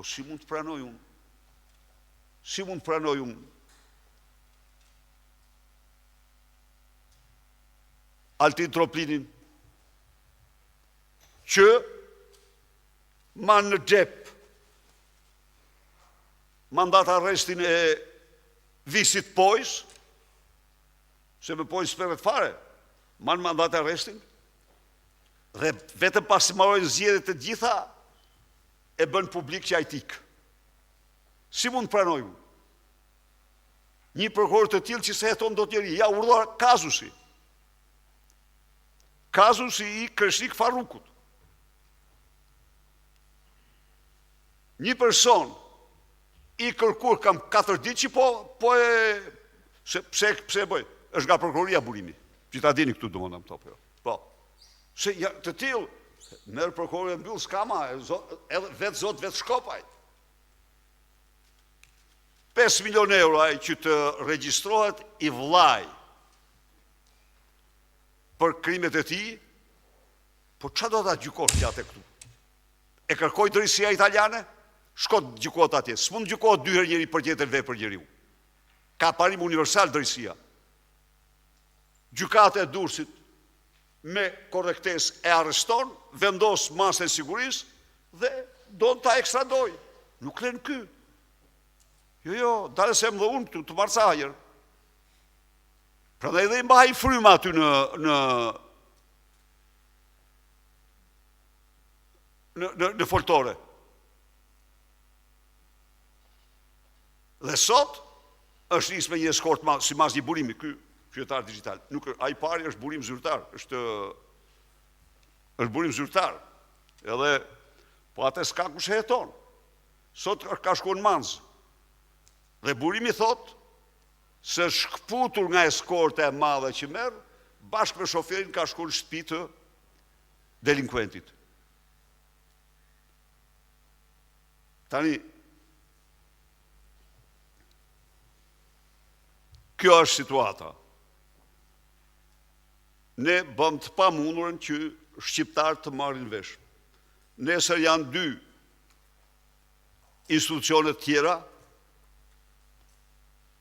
Po si mund të pranoj unë? Si mund të pranoj unë? Altin Troplinin, që ma në gjep mandat arrestin e Visit Pojs, se me Pojs përret fare, ma në mandat arrestin, dhe vetëm pas të marojnë zgjedhjet e gjitha, e bën publik që ajtik. Si mund të pranojmë? Një prokuror të tillë që se heton do tjeri, ja urdhër kazusi. Kazusi i Kreshnik Farrukut. Një person i kërkur kam 4 ditë që po e pse e bëj? Është nga prokuroria burimi. Që ta dini këtu domosdoshmë këto po. Po. Se ja, të tillë merr prokurori mbyll skama, edhe vetë zot vetë Shkopaj. 5 milion euro ai që të regjistrohet i vllai për krimet e tij, po çfarë do ta gjykosh ti atë këtu? E kërkoi drejtësia italiane? Shko të gjykohet atje. S'mund gjykohet 2 herë njëri për tjetër vepër njeriu. Ka parim universal drejtësia. Gjykata e Durrësit me korrektesë e arreston, vendos masën e sigurisë dhe do ta ekstradoj. Nuk lën ky. Jo, dalë se më dhe unë këtu të marca ajer. Pra dhe edhe i mbaj fryma aty në foltore. Dhe sot është nisë me një eskort si mas një burimi, ky qytetar digital. Ai pari është burim zyrtar, është burim zyrtar. Edhe, po atë s'ka kush e heton. Sot ka shkuar në Manz. Dhe burimi thot se shkputur nga eskorta e madhe që merr, bashkë me shoferin ka shkuar në shtëpi të delinkuentit. Tani, kjo është situata. Ne bëm të pamundurën që shqiptarët të marrin vesh. Nesër janë 2 institucionet tjera,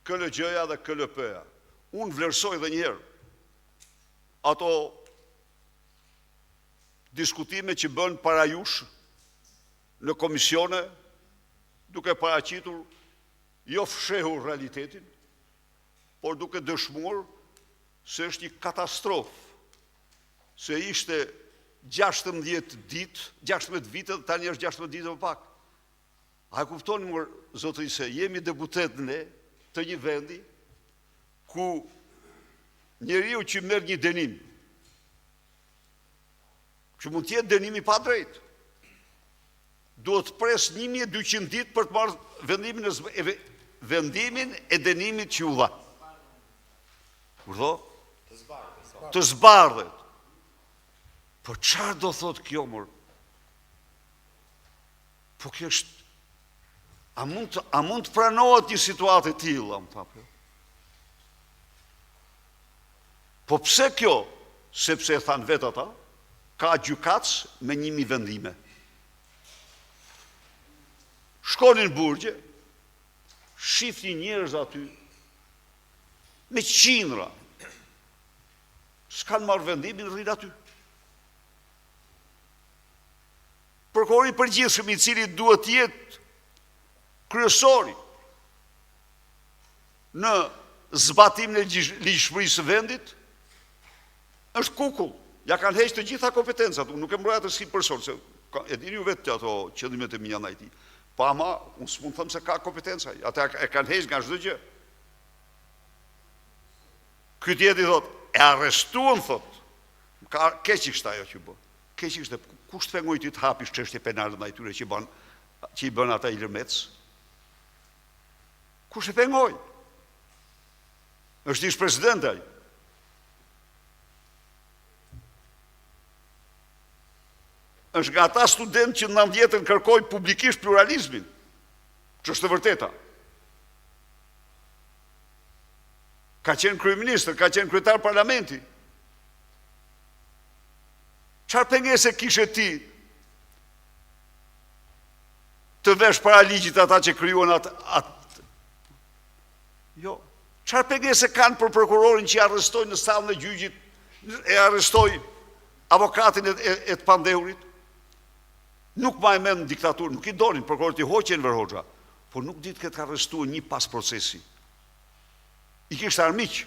KLG-ja dhe KLP-ja. Unë vlerësoj dhe njëherë ato diskutime që bën para jush në komisione, duke paraqitur jo fshehur realitetin, por duke dëshmuar se është një katastrofë, se ishte 16 vite, tani është 16 vite më pak. A kuptoni më, zotëri, se jemi deputet ne të një vendi ku njeriu që merr një dënim, që mund të jetë dënimi pa drejt, duhet të pres 1200 ditë për të marrë vendimin e dënimit që u dha. Kurdo? Të zbardhet. Po çfarë do thot kjo mor? Po kjo është a mund të pranohet një situatë e tillë, më thapë? Po pse kjo? Sepse e thanë vetë ata, ka gjykatës me 1000 vendime. Shkonin në burgje, shifni njerëz aty, me qindra, s'kan marrë vendimin, rrinë aty. Prokurori i përgjithshëm, i cili duhet jetë kryesori në zbatimin e ligjshmërisë së vendit, është kukull. Ja kanë heqë të gjitha kompetencat, unë nuk e mbrojat si person, se e dini ju vetë ato qëllimet e mia ndaj tij. Pa ama, unë s'mund të them se ka kompetenca, ata e kanë heqë nga çdo gjë. Ky tjetri thot, e arrestuan, thot, ka keq ishte ajo që bë. Keq ishte, kush të pengoj ti të hapish çështje penale ndaj tyre që i bën ata Ilërmec? Kush e pengoj? Është ish president ai. Është nga ata student që në 90-ën kërkoi publikisht pluralizmin, që është e vërteta. Ka qenë kryeministër, ka qenë kryetar parlamenti. Çfarë pengese kishe ti të vesh para ligjit ata që kryuan atë. Jo. Çfarë pengese kanë për prokurorin që arrestojnë në sallën e gjyqit, e arrestoi avokatin e të pandehurit? Nuk ma e men në diktaturë, nuk i donin prokurorët i hoqen Enver Hoxha, por nuk ditë këtë arrestuar një pas procesi. I kishtë armiq,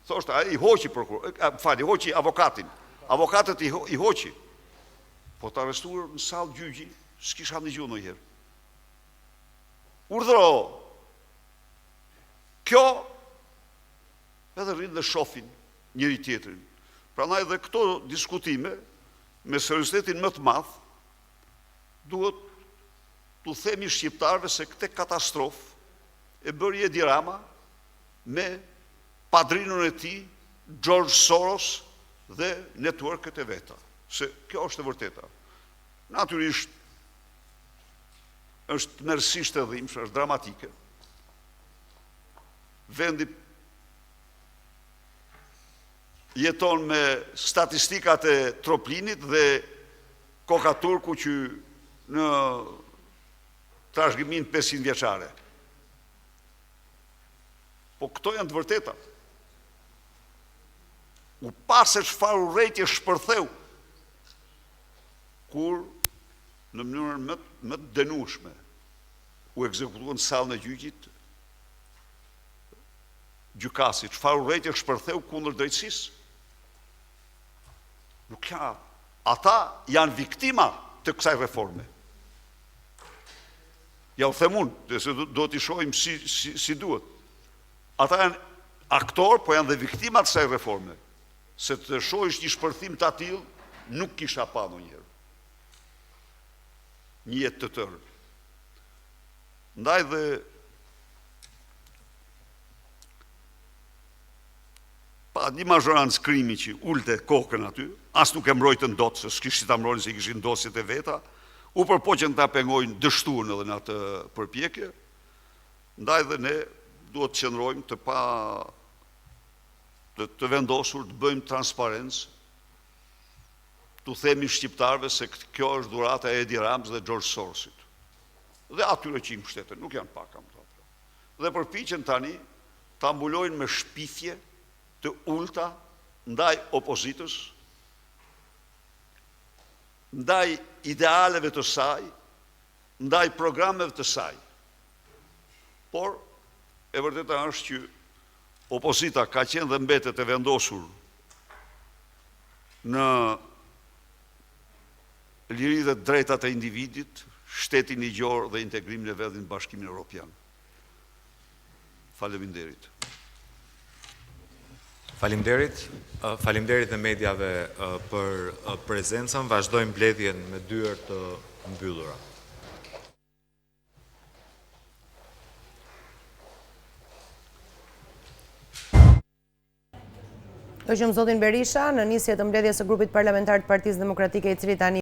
thoshtë, i hoqi prokuror, i hoqi avokatin, avokatët i hoqi, po të arrestuar në sallë gjyqi, s'kisha në gjuhë në herë. Urdhëro, kjo, edhe rrinë dhe shofin njëri tjetërin. Pra na edhe këto diskutime, me seriositetin më të madh, duhet të themi shqiptarëve se këtë katastrofë e bëri Edi Rama me padrinun e tij, George Soros dhe networket e veta. Se kjo është e vërteta. Natyrisht, është mërësisht e dhimbshme, është dramatike. Vendi jeton me statistikat e Troplinit dhe Kokaturku që në trashëgimin 500 vjeçare. Po këto janë të vërteta. U pasë çfarë urrëtie shpërtheu kur në mënyrën më të dënueshme u ekzekutuan sallën e gjyqit gjykasi, çfarë urrëtie shpërtheu kundër drejtësisë. Nuk ka, ata janë viktima të kësaj reforme. Ja u them unë, se do t'i shohim si duhet. Ata janë aktor, po janë dhe viktima të kësaj reforme. Se të shohish një shpërthim të atill, nuk kisha pa ndonjëherë. Një jetë të tërë. Ndaj dhe pa një mazhorancë krimi që ulte kokën aty, as nuk e mbrojtën dot, se s'kishtë ta mbrojnë se i kishin dosjet e veta, u përpoqen ta pengojnë dështuën edhe në atë përpjekje, ndaj dhe ne duhet të qëndrojmë të vendosur, të bëjmë transparencë, të themi shqiptarëve se kjo është dhurata e Edi Ramës dhe George Sorosit. Dhe atyre që i mbështeten, nuk janë pak kam të. Dhe përpiqen tani ta mbulojnë me shpifje të ulta ndaj opozitës, ndaj idealeve të saj, ndaj programeve të saj. Por, e vërteta është që opozita ka qenë dhe mbetet e vendosur në liri dhe drejtat e individit, shtetin i gjorë dhe integrimin e vendit në Bashkimin Evropian. Faleminderit. Faleminderit dhe mediave për prezencën. Vazhdojmë mbledhjen me dyert të mbyllura. Do qëmë zotin Berisha në nisje të mbledhjes së grupit parlamentar të Partisë Demokratike, i cili tani